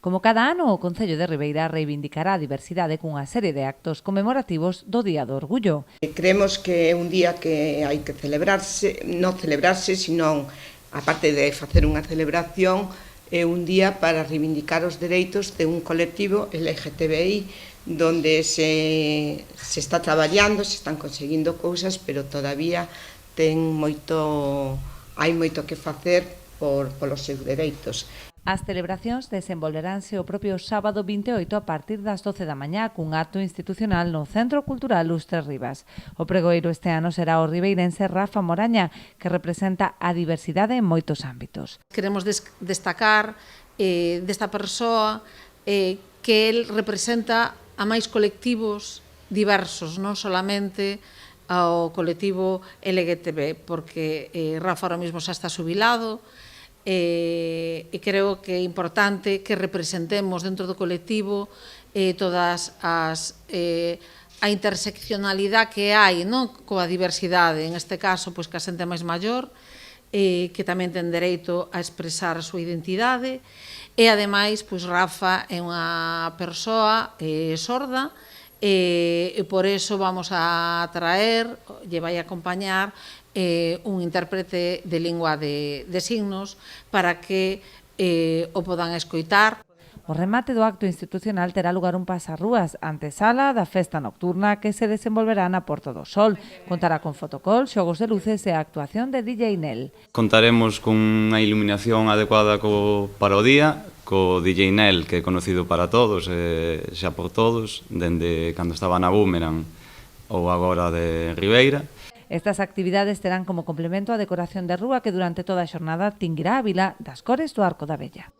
Como cada ano, o Concello de Ribeira reivindicará a diversidade cunha serie de actos conmemorativos do Día do Orgullo. Creemos que é un día que hai que celebrarse, non celebrarse, senón, aparte de facer unha celebración, é un día para reivindicar os dereitos de un colectivo LGTBI donde se está traballando, se están conseguindo cousas, pero todavía hai moito que facer polos seus dereitos. As celebracións desenvolveranse o propio sábado 28 a partir das 12 da mañá cun acto institucional no Centro Cultural Lustres Rivas. O pregoeiro este ano será o ribeirense Rafa Moraña, que representa a diversidade en moitos ámbitos. Queremos destacar desta persoa que el representa a máis colectivos diversos, non solamente ao colectivo LGTB, porque Rafa ahora mesmo xa está xubilado, e creo que é importante que representemos dentro do colectivo todas a interseccionalidade que hai coa diversidade, en este caso que a xente máis maior, que tamén ten dereito a expresar a súa identidade, e ademais Rafa é unha persoa sorda, e por eso vamos a traer, lle vai acompañar un intérprete de lingua de signos para que o podan escoitar. O remate do acto institucional terá lugar un pasarrúas, antesala da festa nocturna que se desenvolverá na Porta do Sol. Contará con fotocall, xogos de luces e a actuación de DJ Nel. Contaremos cunha iluminación adecuada para o día, co DJ Nel, que é conocido para todos, xa por todos, dende cando estaba na Boomerang ou agora de Ribeira. Estas actividades terán como complemento a decoración de rúa que durante toda a xornada tinguirá a vila das cores do Arco da Vella.